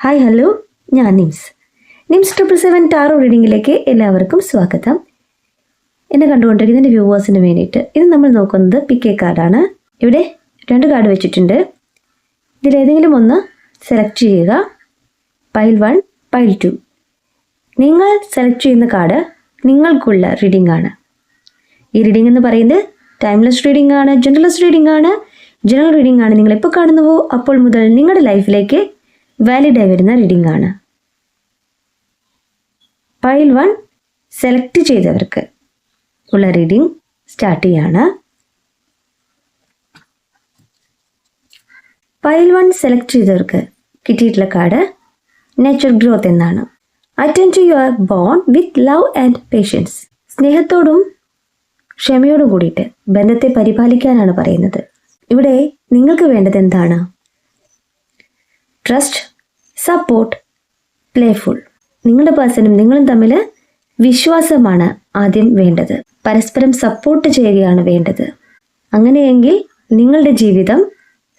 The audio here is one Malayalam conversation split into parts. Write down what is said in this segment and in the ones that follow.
ഹായ് ഹലോ, ഞാൻ നിംസ് 777 ടാറോ റീഡിങ്ങിലേക്ക് എല്ലാവർക്കും സ്വാഗതം. എന്നെ കണ്ടുകൊണ്ടിരിക്കുന്ന വ്യൂവേഴ്സിന് വേണ്ടിയിട്ട് ഇത് നമ്മൾ നോക്കുന്നത് പിക്ക് കാർഡാണ്. ഇവിടെ 2 കാർഡ് വെച്ചിട്ടുണ്ട്. ഇതിലേതെങ്കിലും ഒന്ന് സെലക്ട് ചെയ്യുക. Pile 1, pile 2. നിങ്ങൾ സെലക്ട് ചെയ്യുന്ന കാർഡ് നിങ്ങൾക്കുള്ള റീഡിംഗ് ആണ്. ഈ റീഡിംഗ് എന്ന് പറയുന്നത് ടൈംലെസ് റീഡിംഗ് ആണ്, ജനറൽസ് റീഡിംഗ് ആണ്. ജനറൽ റീഡിംഗ് ആണ് നിങ്ങൾ എപ്പോൾ കാണുന്നുവോ അപ്പോൾ മുതൽ നിങ്ങളുടെ ലൈഫിലേക്ക് വാലിഡായി വരുന്ന റീഡിംഗ് ആണ്. പൈൽ 1 സെലക്ട് ചെയ്തവർക്ക് ഉള്ള റീഡിംഗ് സ്റ്റാർട്ട് ചെയ്യാണ്. പൈൽ 1 സെലക്ട് ചെയ്തവർക്ക് കിട്ടിയിട്ടുള്ള കാർഡ് നേച്ചർ ഗ്രോത്ത് എന്നാണ്. Attend to your bond with love and patience. സ്നേഹത്തോടും ക്ഷമയോടും കൂടിയിട്ട് ബന്ധത്തെ പരിപാലിക്കാനാണ് പറയുന്നത്. ഇവിടെ നിങ്ങൾക്ക് വേണ്ടത് എന്താണ്? Trust, support, playful. നിങ്ങളുടെ പേഴ്സണും നിങ്ങളും തമ്മിൽ വിശ്വാസമാണ് ആദ്യം വേണ്ടത്. പരസ്പരം സപ്പോർട്ട് ചെയ്യുകയാണ് വേണ്ടത്. അങ്ങനെയെങ്കിൽ നിങ്ങളുടെ ജീവിതം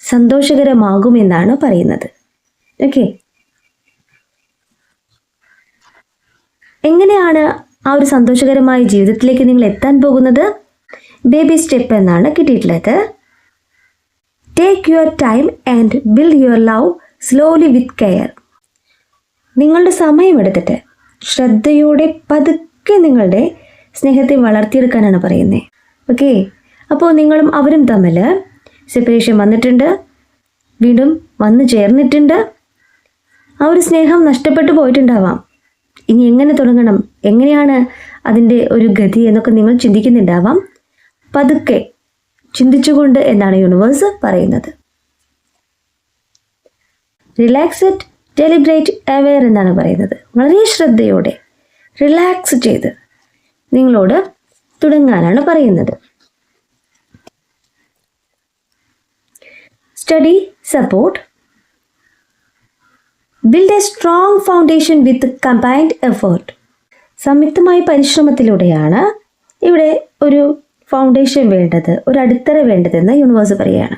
സന്തോഷകരമാകുമെന്നാണ് പറയുന്നത്. ഓക്കെ, എങ്ങനെയാണ് ആ ഒരു സന്തോഷകരമായ ജീവിതത്തിലേക്ക് നിങ്ങൾ എത്താൻ പോകുന്നത്? ബേബി സ്റ്റെപ്പ് എന്നാണ് കിട്ടിയിട്ടുള്ളത്. Take your time and build your love slowly with care. നിങ്ങളുടെ സമയമെടുത്തിട്ട് ശ്രദ്ധയോടെ പതുക്കെ നിങ്ങളുടെ സ്നേഹത്തെ വളർത്തിയെടുക്കാനാണ് പറയുന്നത്. ഓക്കെ, അപ്പോൾ നിങ്ങളും അവരും തമ്മിൽ സെപ്പറേഷൻ വന്നിട്ടുണ്ട്, വീണ്ടും വന്നു ചേർന്നിട്ടുണ്ട്. ആ ഒരു സ്നേഹം നഷ്ടപ്പെട്ടു പോയിട്ടുണ്ടാവാം. ഇനി എങ്ങനെ തുടങ്ങണം, എങ്ങനെയാണ് അതിൻ്റെ ഒരു ഗതി എന്നൊക്കെ നിങ്ങൾ ചിന്തിക്കുന്നുണ്ടാവാം. പതുക്കെ ചിന്തിച്ചുകൊണ്ട് എന്നാണ് യൂണിവേഴ്സ് പറയുന്നത്. റിലാക്സ്ഡ്, ഡെലിബ്രേറ്റ്, അവെയർ എന്നാണ് പറയുന്നത്. വളരെ ശ്രദ്ധയോടെ റിലാക്സ് ചെയ്ത് നിങ്ങളോട് തുടങ്ങാനാണ് പറയുന്നത്. Study, support, build a strong foundation with combined effort. സംയുക്തമായ പരിശ്രമത്തിലൂടെയാണ് ഇവിടെ ഒരു ഫൗണ്ടേഷൻ വേണ്ടത്, ഒരു അടിത്തറ വേണ്ടതെന്ന് യൂണിവേഴ്സ് പറയുകയാണ്.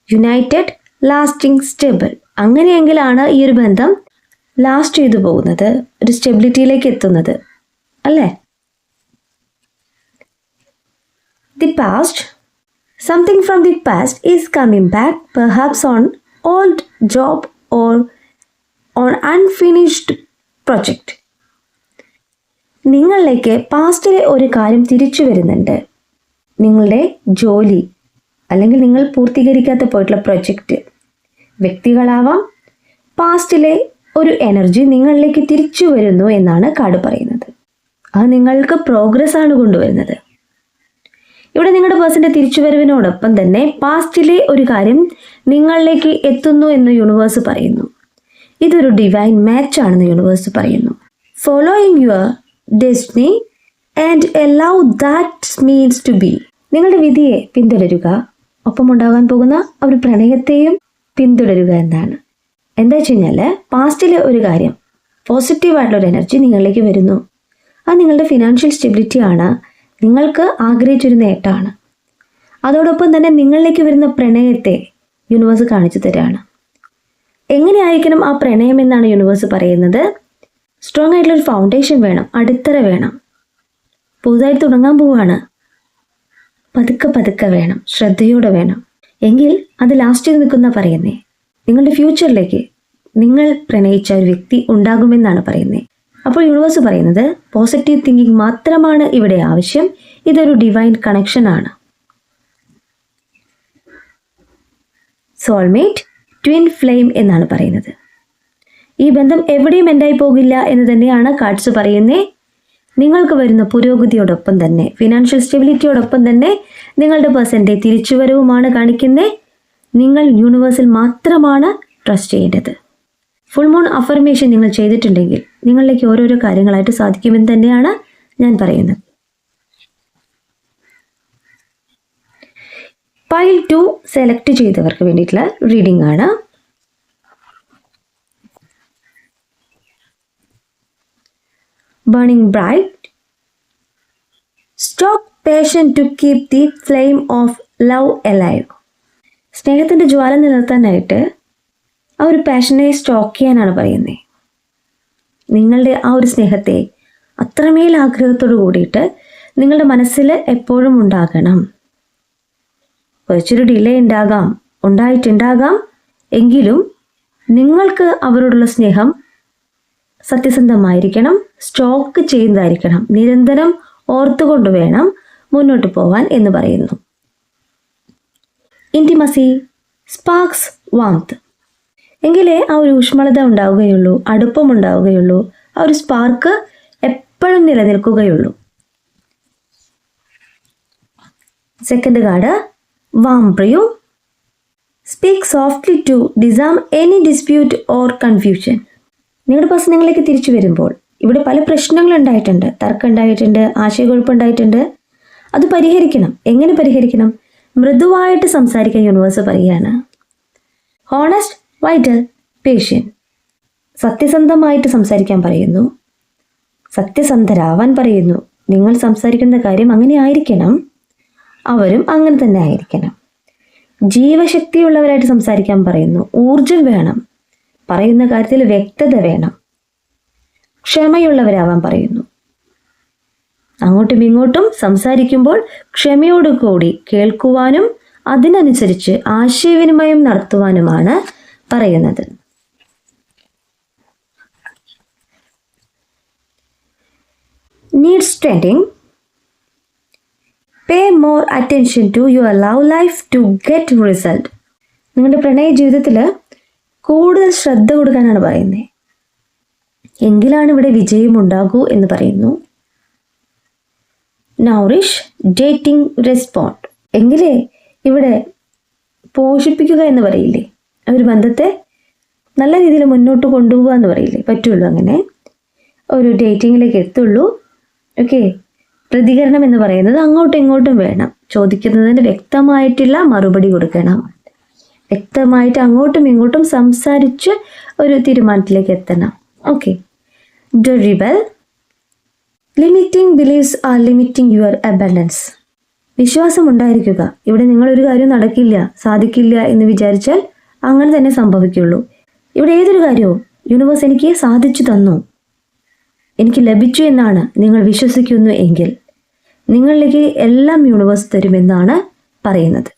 United, lasting, stable. അങ്ങനെയെങ്കിലാണ് ഈ ഒരു ബന്ധം ലാസ്റ്റ് ചെയ്തു പോകുന്നത്, ഒരു സ്റ്റെബിലിറ്റിയിലേക്ക് എത്തുന്നത്, അല്ലേ? The past, something from the past is coming back, perhaps on old job or on unfinished project. നിങ്ങളിലേക്ക് പാസ്റ്റിലെ ഒരു കാര്യം തിരിച്ചു വരുന്നുണ്ട്. നിങ്ങളുടെ ജോലി അല്ലെങ്കിൽ നിങ്ങൾ പൂർത്തീകരിക്കാത്ത പോയിട്ടുള്ള പ്രൊജക്റ്റ്, വ്യക്തികളാവാം. പാസ്റ്റിലെ ഒരു എനർജി നിങ്ങളിലേക്ക് തിരിച്ചു വരുന്നു എന്നാണ് കാർഡ് പറയുന്നത്. അത് നിങ്ങൾക്ക് പ്രോഗ്രസ് ആണ് കൊണ്ടുവരുന്നത്. ഇവിടെ നിങ്ങളുടെ പേഴ്സൻ്റെ തിരിച്ചുവരവിനോടൊപ്പം തന്നെ പാസ്റ്റിലെ ഒരു കാര്യം നിങ്ങളിലേക്ക് എത്തുന്നു എന്ന് യൂണിവേഴ്സ് പറയുന്നു. ഇതൊരു ഡിവൈൻ മാച്ച് ആണെന്ന് യൂണിവേഴ്സ് പറയുന്നു. Following your destiny and allow that means to be. നിങ്ങളുടെ വിധിയെ പിന്തുടരുക, ഒപ്പമുണ്ടാകാൻ പോകുന്ന ഒരു പ്രണയത്തെയും പിന്തുടരുക എന്നാണ്. എന്താ വെച്ച് കഴിഞ്ഞാൽ പാസ്റ്റിലെ ഒരു കാര്യം, പോസിറ്റീവായിട്ടുള്ളൊരു എനർജി നിങ്ങളിലേക്ക് വരുന്നു. അത് നിങ്ങളുടെ ഫിനാൻഷ്യൽ സ്റ്റെബിലിറ്റി ആണ്, നിങ്ങൾക്ക് ആഗ്രഹിച്ചൊരു നേട്ടമാണ്. അതോടൊപ്പം തന്നെ നിങ്ങളിലേക്ക് വരുന്ന പ്രണയത്തെ യൂണിവേഴ്സ് കാണിച്ചു തരാണ്. എങ്ങനെയായിരിക്കണം ആ പ്രണയം എന്നാണ് യൂണിവേഴ്സ് പറയുന്നത്. സ്ട്രോങ് ആയിട്ടുള്ളൊരു ഫൗണ്ടേഷൻ വേണം, അടിത്തറ വേണം. പുതുതായി തുടങ്ങാൻ പോവാണ്, പതുക്കെ പതുക്കെ വേണം, ശ്രദ്ധയോടെ വേണം. എങ്കിൽ അത് ലാസ്റ്റ് ചെയ്ത് നിൽക്കുന്ന പറയുന്നേ. നിങ്ങളുടെ ഫ്യൂച്ചറിലേക്ക് നിങ്ങൾ പ്രണയിച്ച ഒരു വ്യക്തി ഉണ്ടാകുമെന്നാണ് പറയുന്നത്. അപ്പോൾ യൂണിവേഴ്സ് പറയുന്നത് പോസിറ്റീവ് തിങ്കിങ് മാത്രമാണ് ഇവിടെ ആവശ്യം. ഇതൊരു ഡിവൈൻ കണക്ഷൻ ആണ്. സോൾമേറ്റ്, ട്വിൻ ഫ്ലെയിം എന്നാണ് പറയുന്നത്. ഈ ബന്ധം എവിടെയും എൻഡായി പോകില്ല എന്ന് തന്നെയാണ് കാർഡ്സ് പറയുന്നത്. നിങ്ങൾക്ക് വരുന്ന പുരോഗതിയോടൊപ്പം തന്നെ ഫിനാൻഷ്യൽ സ്റ്റെബിലിറ്റിയോടൊപ്പം തന്നെ നിങ്ങളുടെ പേഴ്സൻ്റെ തിരിച്ചുവരവുമാണ് കാണിക്കുന്നത്. നിങ്ങൾ യൂണിവേഴ്സിൽ മാത്രമാണ് ട്രസ്റ്റ് ചെയ്യേണ്ടത്. ഫുൾ മൂൺ അഫർമേഷൻ നിങ്ങൾ ചെയ്തിട്ടുണ്ടെങ്കിൽ നിങ്ങളിലേക്ക് ഓരോരോ കാര്യങ്ങളായിട്ട് സാധിക്കുമെന്ന് തന്നെയാണ് ഞാൻ പറയുന്നത്. പൈൽ 2 സെലക്ട് ചെയ്തവർക്ക് വേണ്ടിയിട്ടുള്ള റീഡിംഗ് ആണ്. Burning bright, stoke passion to keep the flame of love alive. സ്നേഹത്തിൻ്റെ ജ്വാല നിലനിർത്താനായിട്ട് ആ ഒരു പാഷനെ സ്റ്റോക്ക് ചെയ്യാനാണ് പറയുന്നത്. നിങ്ങളുടെ ആ ഒരു സ്നേഹത്തെ അത്രമേൽ ആഗ്രഹത്തോട് കൂടിയിട്ട് നിങ്ങളുടെ മനസ്സിൽ എപ്പോഴും ഉണ്ടാകണം. കുറച്ചൊരു ഡിലേ ഉണ്ടായിട്ടുണ്ടാകാം, എങ്കിലും നിങ്ങൾക്ക് അവരോടുള്ള സ്നേഹം സത്യസന്ധമായിരിക്കണം, സ്റ്റോക്ക് ചെയ്യുന്നതായിരിക്കണം, നിരന്തരം ഓർത്തുകൊണ്ട് വേണം മുന്നോട്ട് പോവാൻ എന്ന് പറയുന്നു. Intimacy Sparks warmth. എങ്കിലേ ആ ഒരു ഊഷ്മളത ഉണ്ടാവുകയുള്ളൂ, അടുപ്പം ഉണ്ടാവുകയുള്ളൂ, ആ ഒരു സ്പാർക്ക് എപ്പോഴും നിലനിൽക്കുകയുള്ളൂ. സെക്കൻഡ് കാർഡ് വാംപ്രിയു. Speak softly to disarm any dispute or confusion. നിങ്ങളുടെ പ്രശ്നങ്ങളിലേക്ക് തിരിച്ചു വരുമ്പോൾ ഇവിടെ പല പ്രശ്നങ്ങളുണ്ടായിട്ടുണ്ട്, തർക്കം ഉണ്ടായിട്ടുണ്ട്, ആശയക്കുഴപ്പമുണ്ടായിട്ടുണ്ട്. അത് പരിഹരിക്കണം. എങ്ങനെ പരിഹരിക്കണം? മൃദുവായിട്ട് സംസാരിക്കാൻ യൂണിവേഴ്സ് പറയുകയാണ്. Honest, vital, patient. സത്യസന്ധമായിട്ട് സംസാരിക്കാൻ പറയുന്നു, സത്യസന്ധരാവാൻ പറയുന്നു. നിങ്ങൾ സംസാരിക്കുന്ന കാര്യം അങ്ങനെ ആയിരിക്കണം, അവരും അങ്ങനെ തന്നെ ആയിരിക്കണം. ജീവശക്തിയുള്ളവരായിട്ട് സംസാരിക്കാൻ പറയുന്നു. ഊർജം വേണം, പറയുന്ന കാര്യത്തിൽ വ്യക്തത വേണം. ക്ഷമയുള്ളവരാവാൻ പറയുന്നു. അങ്ങോട്ടും ഇങ്ങോട്ടും സംസാരിക്കുമ്പോൾ ക്ഷമയോടുകൂടി കേൾക്കുവാനും അതിനനുസരിച്ച് ആശയവിനിമയം നടത്തുവാനുമാണ് പറയുന്നത്. Need strengthening. Pay more attention to your love life to get result. നിങ്ങളുടെ പ്രണയ ജീവിതത്തിൽ കൂടുതൽ ശ്രദ്ധ കൊടുക്കാനാണ് പറയുന്നത്. എങ്കിലാണ് ഇവിടെ വിജയം ഉണ്ടാകൂ എന്ന് പറയുന്നു. നൗറിഷ് ഡേറ്റിംഗ് റെസ്പോണ്ട്. എങ്കിലേ ഇവിടെ പോഷിപ്പിക്കുക എന്ന് പറയില്ലേ, ഒരു ബന്ധത്തെ നല്ല രീതിയിൽ മുന്നോട്ട് കൊണ്ടുപോകുക എന്ന് പറയില്ലേ, പറ്റുള്ളൂ. അങ്ങനെ ഒരു ഡേറ്റിങ്ങിലേക്ക് എത്തുള്ളൂ. ഓക്കെ, പ്രതികരണം എന്ന് പറയുന്നത് അങ്ങോട്ടും ഇങ്ങോട്ടും വേണം. ചോദിക്കുന്നതിന് വ്യക്തമായിട്ടുള്ള മറുപടി കൊടുക്കണം. വ്യക്തമായിട്ട് അങ്ങോട്ടും ഇങ്ങോട്ടും സംസാരിച്ച് ഒരു തീരുമാനത്തിലേക്ക് എത്തണം. Okay. The rebel. Limiting beliefs are limiting your abundance. വിശ്വാസം ഉണ്ടായിരിക്കുക. ഇവിടെ നിങ്ങളൊരു കാര്യം നടക്കില്ല, സാധിക്കില്ല എന്ന് വിചാരിച്ചാൽ അങ്ങനെ തന്നെ സംഭവിക്കുള്ളൂ. ഇവിടെ ഏതൊരു കാര്യവും യൂണിവേഴ്സ് എനിക്ക് സാധിച്ചു തന്നു, എനിക്ക് ലഭിച്ചു എന്നാണ് നിങ്ങൾ വിശ്വസിക്കുന്നു എങ്കിൽ നിങ്ങളിലേക്ക് എല്ലാം യൂണിവേഴ്സ് തരുമെന്നാണ് പറയുന്നത്.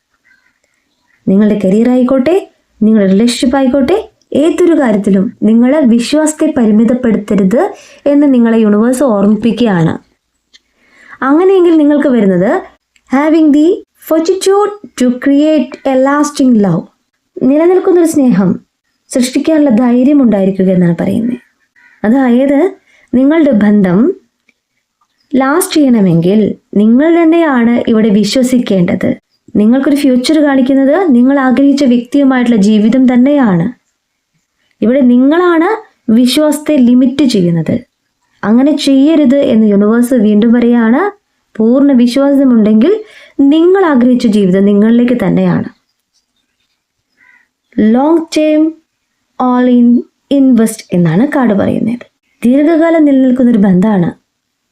നിങ്ങളുടെ കരിയർ ആയിക്കോട്ടെ, നിങ്ങളുടെ റിലേഷൻഷിപ്പ് ആയിക്കോട്ടെ, ഏതൊരു കാര്യത്തിലും നിങ്ങളെ വിശ്വാസത്തെ പരിമിതപ്പെടുത്തരുത് എന്ന് നിങ്ങളെ യൂണിവേഴ്സ് ഓർമ്മിപ്പിക്കുകയാണ്. അങ്ങനെയെങ്കിൽ നിങ്ങൾക്ക് വരുന്നത് having the fortitude to create a lasting love. നിലനിൽക്കുന്നൊരു സ്നേഹം സൃഷ്ടിക്കാനുള്ള ധൈര്യം ഉണ്ടായിരിക്കുക എന്നാണ് പറയുന്നത്. അതായത് നിങ്ങളുടെ ബന്ധം ലാസ്റ്റ് ചെയ്യണമെങ്കിൽ നിങ്ങൾ തന്നെയാണ് ഇവിടെ വിശ്വസിക്കേണ്ടത്. നിങ്ങൾക്കൊരു ഫ്യൂച്ചർ കാണിക്കുന്നത് നിങ്ങൾ ആഗ്രഹിച്ച വ്യക്തിയുമായിട്ടുള്ള ജീവിതം തന്നെയാണ്. ഇവിടെ നിങ്ങളാണ് വിശ്വാസത്തെ ലിമിറ്റ് ചെയ്യുന്നത്. അങ്ങനെ ചെയ്യരുത് എന്ന് യൂണിവേഴ്സ് വീണ്ടും പറയുകയാണ്. പൂർണ്ണ വിശ്വാസമുണ്ടെങ്കിൽ നിങ്ങൾ ആഗ്രഹിച്ച ജീവിതം നിങ്ങളിലേക്ക് തന്നെയാണ്. ലോങ് ടേം ഓൾ ഇൻവെസ്റ്റ് എന്നാണ് കാർഡ് പറയുന്നത്. ദീർഘകാലം നിലനിൽക്കുന്നൊരു ബന്ധമാണ്.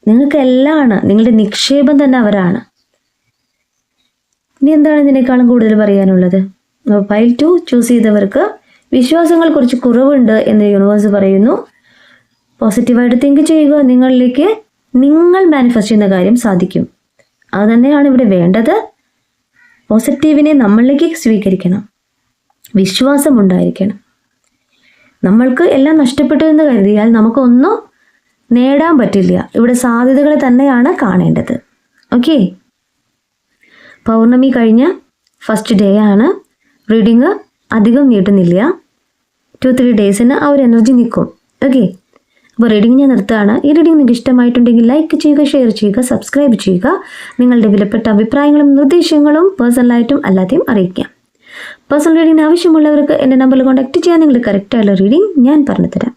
നിങ്ങൾക്ക് എല്ലാം ആണ്, നിങ്ങളുടെ നിക്ഷേപം തന്നെ അവരാണ്. ഇനി എന്താണ് ഇതിനേക്കാളും കൂടുതൽ പറയാനുള്ളത്? പൈൽ 2 ചൂസ് ചെയ്തവർക്ക് വിശ്വാസങ്ങൾ കുറച്ച് കുറവുണ്ട് എന്ന് യൂണിവേഴ്സ് പറയുന്നു. പോസിറ്റീവായിട്ട് തിങ്ക് ചെയ്യുക. നിങ്ങളിലേക്ക് നിങ്ങൾ മാനിഫെസ്റ്റ് ചെയ്യുന്ന കാര്യം സാധിക്കും. അത് തന്നെയാണ് ഇവിടെ വേണ്ടത്. പോസിറ്റീവിനെ നമ്മളിലേക്ക് സ്വീകരിക്കണം. വിശ്വാസം ഉണ്ടായിരിക്കണം. നമ്മൾക്ക് എല്ലാം നഷ്ടപ്പെട്ടു എന്ന് കരുതിയാൽ നമുക്കൊന്നും നേടാൻ പറ്റില്ല. ഇവിടെ സാധ്യതകൾ തന്നെയാണ് കാണേണ്ടത്. ഓക്കെ, പൗർണമി കഴിഞ്ഞ ഫസ്റ്റ് ഡേ ആണ്. റീഡിങ് അധികം നീട്ടുന്നില്ല. 2-3 ഡേയ്സിന് ആ ഒരു എനർജി നിൽക്കും. ഓക്കെ, അപ്പോൾ റീഡിങ് ഞാൻ നിർത്തുകയാണ്. ഈ റീഡിങ് നിങ്ങൾക്ക് ഇഷ്ടമായിട്ടുണ്ടെങ്കിൽ ലൈക്ക് ചെയ്യുക, ഷെയർ ചെയ്യുക, സബ്സ്ക്രൈബ് ചെയ്യുക. നിങ്ങളുടെ വിലപ്പെട്ട അഭിപ്രായങ്ങളും നിർദ്ദേശങ്ങളും പേഴ്സണലായിട്ടും അല്ലാതെയും അറിയിക്കാം. പേഴ്സണൽ റീഡിങ്ങിന് ആവശ്യമുള്ളവർക്ക് എൻ്റെ നമ്പറിൽ കോൺടാക്ട് ചെയ്യാൻ. നിങ്ങൾ കറക്റ്റായുള്ള റീഡിങ് ഞാൻ പറഞ്ഞു തരാം.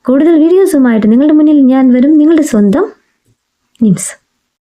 കൂടുതൽ വീഡിയോസുമായിട്ട് നിങ്ങളുടെ മുന്നിൽ ഞാൻ വരും. നിങ്ങളുടെ സ്വന്തം നിംസ്.